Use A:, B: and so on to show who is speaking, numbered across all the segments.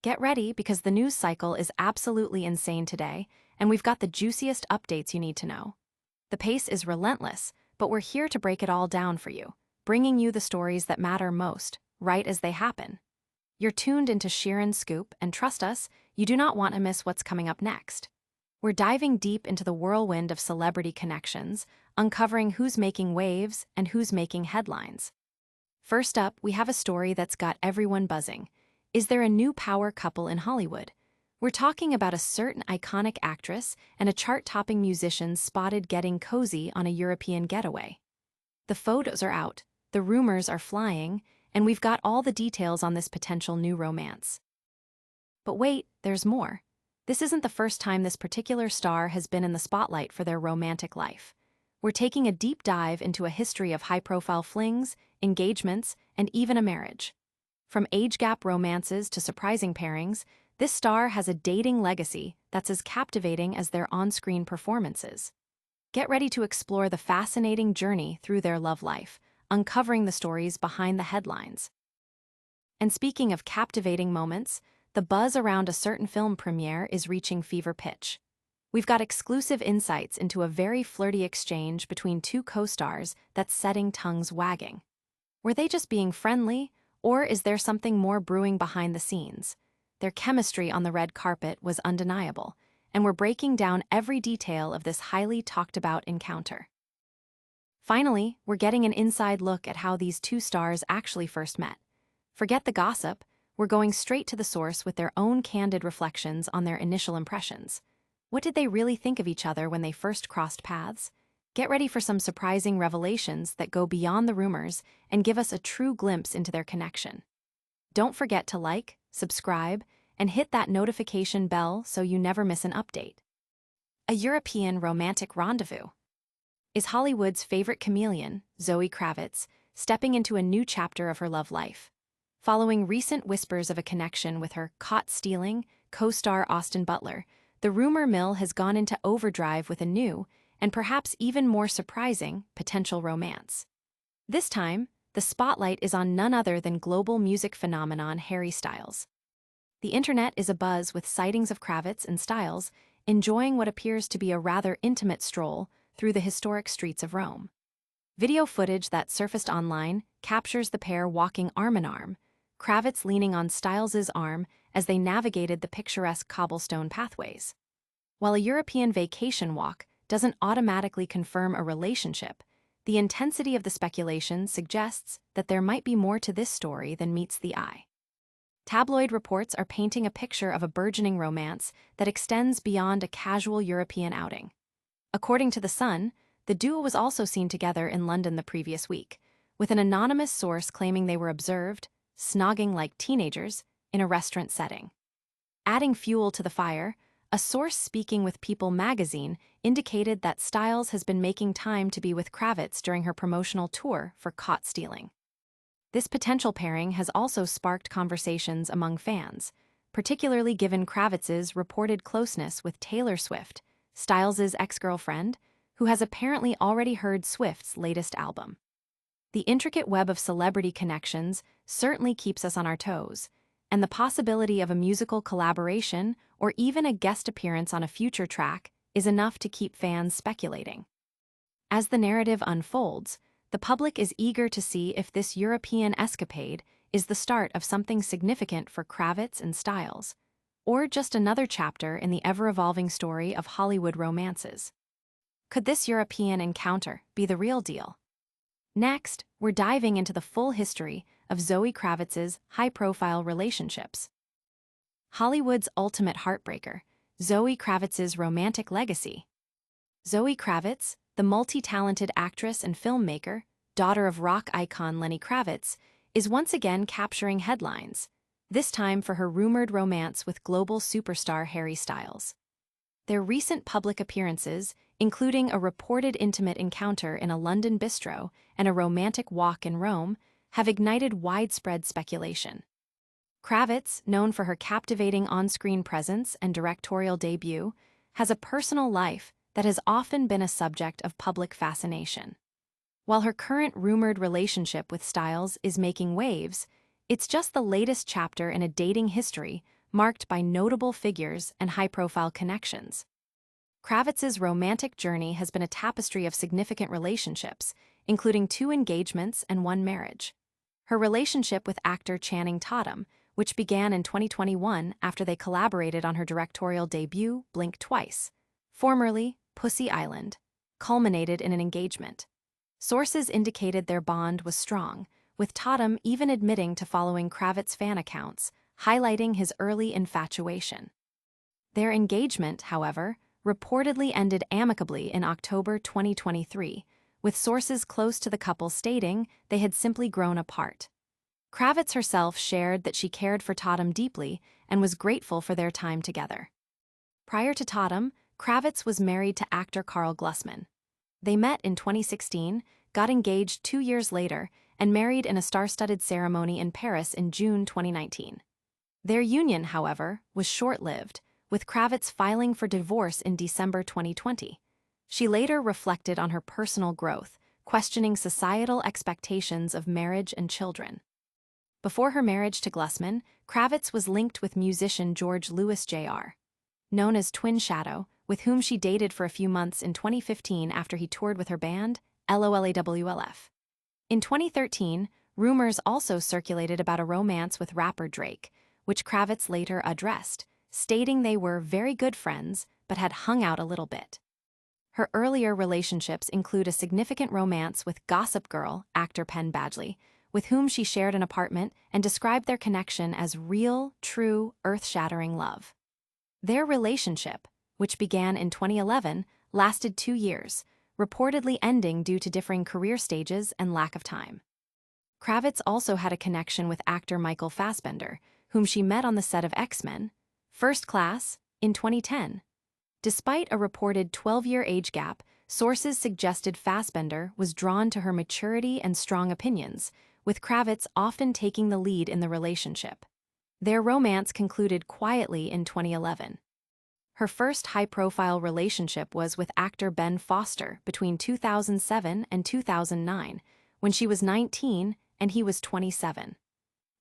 A: Get ready because the news cycle is absolutely insane today, and we've got the juiciest updates you need to know. The pace is relentless, but we're here to break it all down for you, bringing you the stories that matter most, right as they happen. You're tuned into Sheeran Scoop, and trust us, you do not want to miss what's coming up next. We're diving deep into the whirlwind of celebrity connections, uncovering who's making waves and who's making headlines. First up, we have a story that's got everyone buzzing. Is there a new power couple in Hollywood? We're talking about a certain iconic actress and a chart-topping musician spotted getting cozy on a European getaway. The photos are out, the rumors are flying, and we've got all the details on this potential new romance. But wait, there's more. This isn't the first time this particular star has been in the spotlight for their romantic life. We're taking a deep dive into a history of high-profile flings, engagements, and even a marriage. From age-gap romances to surprising pairings, this star has a dating legacy that's as captivating as their on-screen performances. Get ready to explore the fascinating journey through their love life, uncovering the stories behind the headlines. And speaking of captivating moments, the buzz around a certain film premiere is reaching fever pitch. We've got exclusive insights into a very flirty exchange between two co-stars that's setting tongues wagging. Were they just being friendly, or is there something more brewing behind the scenes? Their chemistry on the red carpet was undeniable, and we're breaking down every detail of this highly talked-about encounter. Finally, we're getting an inside look at how these two stars actually first met. Forget the gossip, we're going straight to the source with their own candid reflections on their initial impressions. What did they really think of each other when they first crossed paths? Get ready for some surprising revelations that go beyond the rumors and give us a true glimpse into their connection. Don't forget to like, subscribe, and hit that notification bell so you never miss an update. A European romantic rendezvous. Is Hollywood's favorite chameleon, Zoë Kravitz, stepping into a new chapter of her love life? Following recent whispers of a connection with her caught-stealing co-star Austin Butler, the rumor mill has gone into overdrive with a new, and perhaps even more surprising, potential romance. This time, the spotlight is on none other than global music phenomenon Harry Styles. The internet is abuzz with sightings of Kravitz and Styles enjoying what appears to be a rather intimate stroll through the historic streets of Rome. Video footage that surfaced online captures the pair walking arm-in-arm, Kravitz leaning on Styles's arm as they navigated the picturesque cobblestone pathways. While a European vacation walk doesn't automatically confirm a relationship, the intensity of the speculation suggests that there might be more to this story than meets the eye. Tabloid reports are painting a picture of a burgeoning romance that extends beyond a casual European outing. According to The Sun, the duo was also seen together in London the previous week, with an anonymous source claiming they were observed, snogging like teenagers, in a restaurant setting. Adding fuel to the fire, a source speaking with People magazine indicated that Styles has been making time to be with Kravitz during her promotional tour for Caught Stealing. This potential pairing has also sparked conversations among fans, particularly given Kravitz's reported closeness with Taylor Swift, Styles's ex-girlfriend, who has apparently already heard Swift's latest album. The intricate web of celebrity connections certainly keeps us on our toes, and the possibility of a musical collaboration or even a guest appearance on a future track is enough to keep fans speculating. As the narrative unfolds, the public is eager to see if this European escapade is the start of something significant for Kravitz and Styles, or just another chapter in the ever-evolving story of Hollywood romances. Could this European encounter be the real deal? Next, we're diving into the full history of Zoë Kravitz's high-profile relationships. Hollywood's ultimate heartbreaker, Zoë Kravitz's romantic legacy. Zoë Kravitz, the multi-talented actress and filmmaker, daughter of rock icon Lenny Kravitz, is once again capturing headlines, this time for her rumored romance with global superstar Harry Styles. Their recent public appearances, including a reported intimate encounter in a London bistro and a romantic walk in Rome, have ignited widespread speculation. Kravitz, known for her captivating on-screen presence and directorial debut, has a personal life that has often been a subject of public fascination. While her current rumored relationship with Styles is making waves, it's just the latest chapter in a dating history marked by notable figures and high-profile connections. Kravitz's romantic journey has been a tapestry of significant relationships, including 2 engagements and 1 marriage. Her relationship with actor Channing Tatum, which began in 2021 after they collaborated on her directorial debut, Blink Twice, formerly Pussy Island, culminated in an engagement. Sources indicated their bond was strong, with Tatum even admitting to following Kravitz fan accounts, highlighting his early infatuation. Their engagement, however, reportedly ended amicably in October 2023, with sources close to the couple stating they had simply grown apart. Kravitz herself shared that she cared for Tatum deeply and was grateful for their time together. Prior to Tatum, Kravitz was married to actor Karl Glusman. They met in 2016, got engaged 2 years later, and married in a star-studded ceremony in Paris in June 2019. Their union, however, was short-lived, with Kravitz filing for divorce in December 2020. She later reflected on her personal growth, questioning societal expectations of marriage and children. Before her marriage to Glusman, Kravitz was linked with musician George Lewis Jr., known as Twin Shadow, with whom she dated for a few months in 2015 after he toured with her band, LOLAWLF. In 2013, rumors also circulated about a romance with rapper Drake, which Kravitz later addressed, stating they were very good friends but had hung out a little bit. Her earlier relationships include a significant romance with Gossip Girl actor Penn Badgley, with whom she shared an apartment and described their connection as real, true, earth-shattering love. Their relationship, which began in 2011, lasted 2 years, reportedly ending due to differing career stages and lack of time. Kravitz also had a connection with actor Michael Fassbender, whom she met on the set of X-Men, First Class, in 2010. Despite a reported 12-year age gap, sources suggested Fassbender was drawn to her maturity and strong opinions, with Kravitz often taking the lead in the relationship. Their romance concluded quietly in 2011. Her first high-profile relationship was with actor Ben Foster between 2007 and 2009, when she was 19 and he was 27.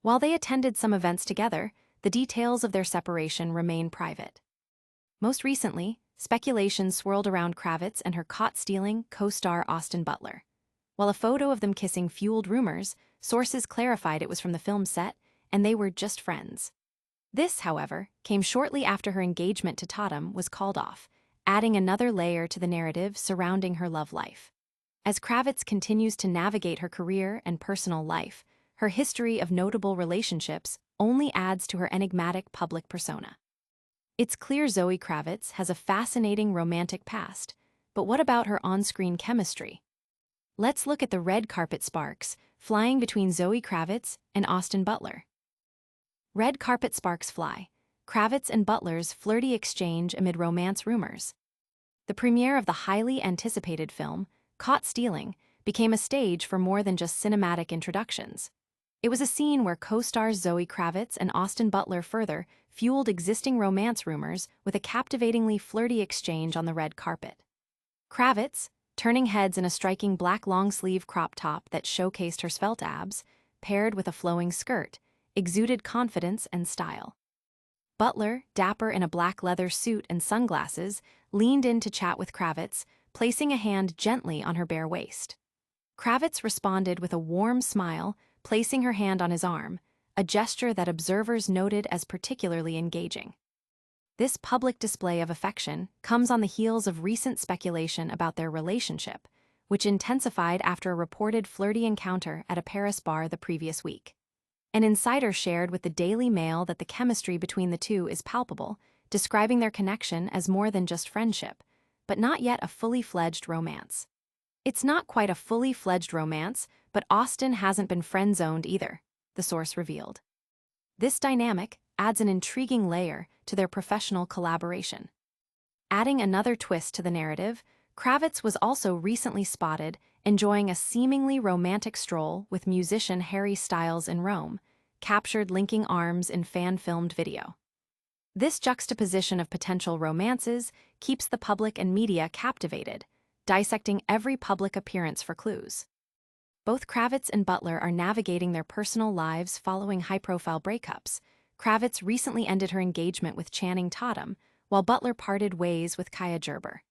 A: While they attended some events together, the details of their separation remain private. Most recently, speculation swirled around Kravitz and her caught-stealing co-star Austin Butler. While a photo of them kissing fueled rumors, sources clarified it was from the film set and they were just friends. This, however, came shortly after her engagement to Tatum was called off, adding another layer to the narrative surrounding her love life. As Kravitz continues to navigate her career and personal life, her history of notable relationships only adds to her enigmatic public persona. It's clear Zoë Kravitz has a fascinating romantic past, but what about her on-screen chemistry? Let's look at the red carpet sparks flying between Zoë Kravitz and Austin Butler. Red carpet sparks fly, Kravitz and Butler's flirty exchange amid romance rumors. The premiere of the highly anticipated film, Caught Stealing, became a stage for more than just cinematic introductions. It was a scene where co-stars Zoë Kravitz and Austin Butler further fueled existing romance rumors with a captivatingly flirty exchange on the red carpet. Kravitz, turning heads in a striking black long-sleeve crop top that showcased her svelte abs, paired with a flowing skirt, exuded confidence and style. Butler, dapper in a black leather suit and sunglasses, leaned in to chat with Kravitz, placing a hand gently on her bare waist. Kravitz responded with a warm smile, placing her hand on his arm, a gesture that observers noted as particularly engaging. This public display of affection comes on the heels of recent speculation about their relationship, which intensified after a reported flirty encounter at a Paris bar the previous week. An insider shared with the Daily Mail that the chemistry between the two is palpable, describing their connection as more than just friendship, but not yet a fully fledged romance. It's not quite a fully fledged romance, but Austin hasn't been friend-zoned either, the source revealed. This dynamic adds an intriguing layer to their professional collaboration. Adding another twist to the narrative, Kravitz was also recently spotted enjoying a seemingly romantic stroll with musician Harry Styles in Rome, captured linking arms in fan-filmed video. This juxtaposition of potential romances keeps the public and media captivated, dissecting every public appearance for clues. Both Kravitz and Butler are navigating their personal lives following high-profile breakups, Kravitz recently ended her engagement with Channing Tatum, while Butler parted ways with Kaya Gerber.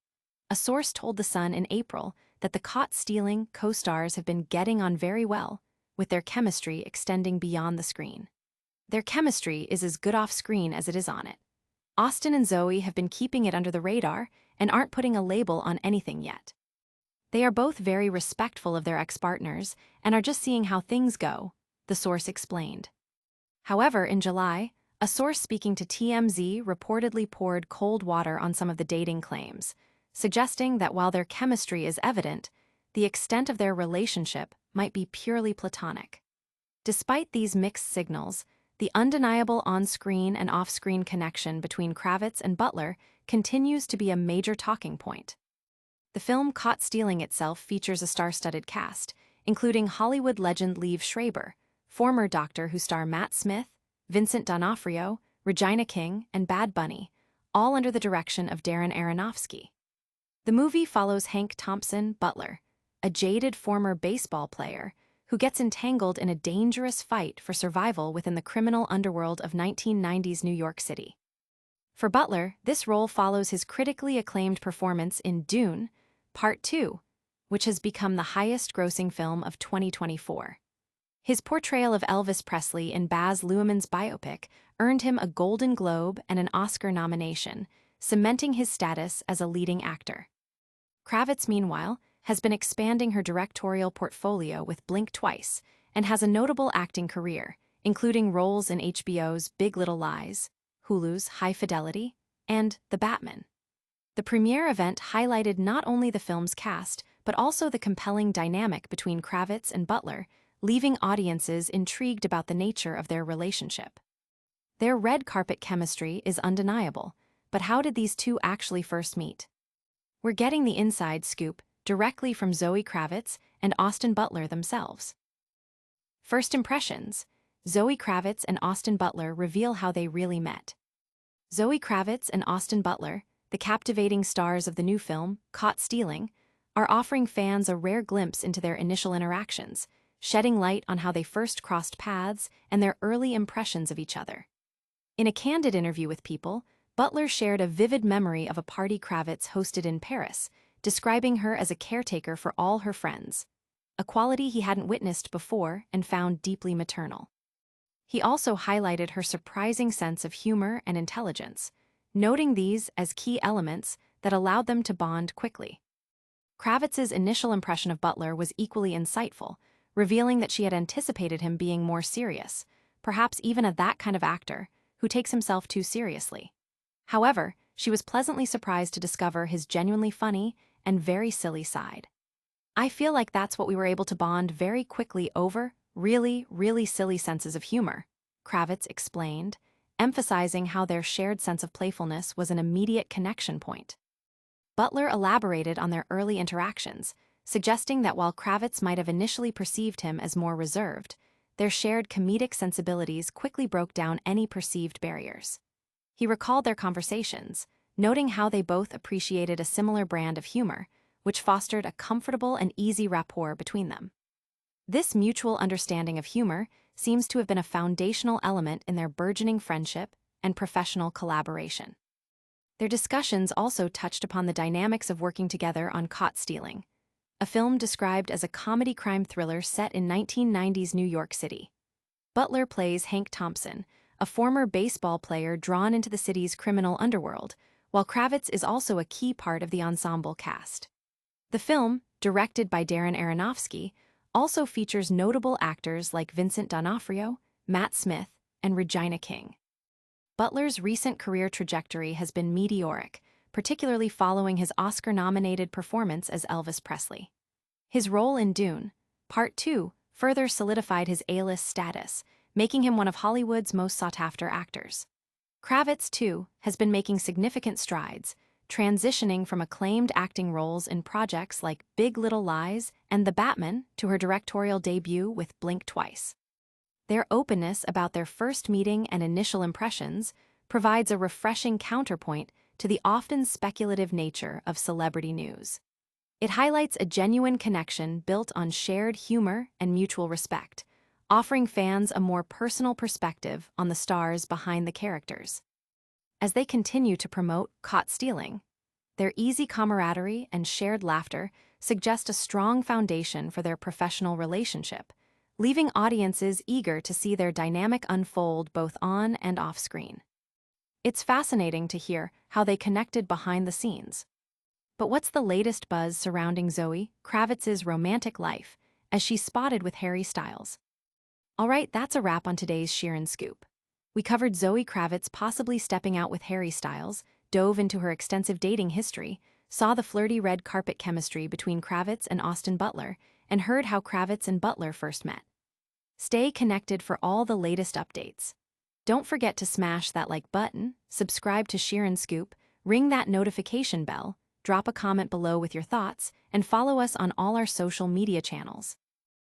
A: A source told The Sun in April that the caught-stealing co-stars have been getting on very well, with their chemistry extending beyond the screen. Their chemistry is as good off-screen as it is on it. Austin and Zoe have been keeping it under the radar and aren't putting a label on anything yet. They are both very respectful of their ex-partners and are just seeing how things go, the source explained. However, in July, a source speaking to TMZ reportedly poured cold water on some of the dating claims, suggesting that while their chemistry is evident, the extent of their relationship might be purely platonic. Despite these mixed signals, the undeniable on-screen and off-screen connection between Kravitz and Butler continues to be a major talking point. The film Caught Stealing itself features a star-studded cast, including Hollywood legend Liev Schreiber, former Doctor Who star Matt Smith, Vincent D'Onofrio, Regina King, and Bad Bunny, all under the direction of Darren Aronofsky. The movie follows Hank Thompson, Butler, a jaded former baseball player who gets entangled in a dangerous fight for survival within the criminal underworld of 1990s New York City. For Butler, this role follows his critically acclaimed performance in Dune, Part 2, which has become the highest-grossing film of 2024. His portrayal of Elvis Presley in Baz Luhrmann's biopic earned him a Golden Globe and an Oscar nomination, cementing his status as a leading actor. Kravitz, meanwhile, has been expanding her directorial portfolio with Blink Twice and has a notable acting career, including roles in HBO's Big Little Lies, Hulu's High Fidelity, and The Batman. The premiere event highlighted not only the film's cast, but also the compelling dynamic between Kravitz and Butler, leaving audiences intrigued about the nature of their relationship. Their red carpet chemistry is undeniable, but how did these two actually first meet? We're getting the inside scoop directly from Zoë Kravitz and Austin Butler themselves. First impressions: Zoë Kravitz and Austin Butler reveal how they really met. Zoë Kravitz and Austin Butler, the captivating stars of the new film, Caught Stealing, are offering fans a rare glimpse into their initial interactions, shedding light on how they first crossed paths and their early impressions of each other. In a candid interview with People, Butler shared a vivid memory of a party Kravitz hosted in Paris, describing her as a caretaker for all her friends, a quality he hadn't witnessed before and found deeply maternal. He also highlighted her surprising sense of humor and intelligence, noting these as key elements that allowed them to bond quickly. Kravitz's initial impression of Butler was equally insightful, revealing that she had anticipated him being more serious, perhaps even that kind of actor who takes himself too seriously. However, she was pleasantly surprised to discover his genuinely funny and very silly side. "I feel like that's what we were able to bond very quickly over, really, really silly senses of humor," Kravitz explained, emphasizing how their shared sense of playfulness was an immediate connection point. Butler elaborated on their early interactions, suggesting that while Kravitz might have initially perceived him as more reserved, their shared comedic sensibilities quickly broke down any perceived barriers. He recalled their conversations, noting how they both appreciated a similar brand of humor, which fostered a comfortable and easy rapport between them. This mutual understanding of humor seems to have been a foundational element in their burgeoning friendship and professional collaboration. Their discussions also touched upon the dynamics of working together on Caught Stealing, a film described as a comedy crime thriller set in 1990s New York City. Butler plays Hank Thompson, a former baseball player drawn into the city's criminal underworld, while Kravitz is also a key part of the ensemble cast. The film, directed by Darren Aronofsky, also features notable actors like Vincent D'Onofrio, Matt Smith, and Regina King. Butler's recent career trajectory has been meteoric, particularly following his Oscar-nominated performance as Elvis Presley. His role in Dune, Part 2, further solidified his A-list status, making him one of Hollywood's most sought-after actors. Kravitz, too, has been making significant strides, transitioning from acclaimed acting roles in projects like Big Little Lies and The Batman to her directorial debut with Blink Twice. Their openness about their first meeting and initial impressions provides a refreshing counterpoint to the often speculative nature of celebrity news. It highlights a genuine connection built on shared humor and mutual respect, offering fans a more personal perspective on the stars behind the characters. As they continue to promote Caught Stealing, their easy camaraderie and shared laughter suggest a strong foundation for their professional relationship, leaving audiences eager to see their dynamic unfold both on and off screen. It's fascinating to hear how they connected behind the scenes. But what's the latest buzz surrounding Zoë Kravitz's romantic life, as she's spotted with Harry Styles? Alright, that's a wrap on today's Sheeran Scoop. We covered Zoë Kravitz possibly stepping out with Harry Styles, dove into her extensive dating history, saw the flirty red carpet chemistry between Kravitz and Austin Butler, and heard how Kravitz and Butler first met. Stay connected for all the latest updates. Don't forget to smash that like button, subscribe to Sheeran Scoop, ring that notification bell, drop a comment below with your thoughts, and follow us on all our social media channels.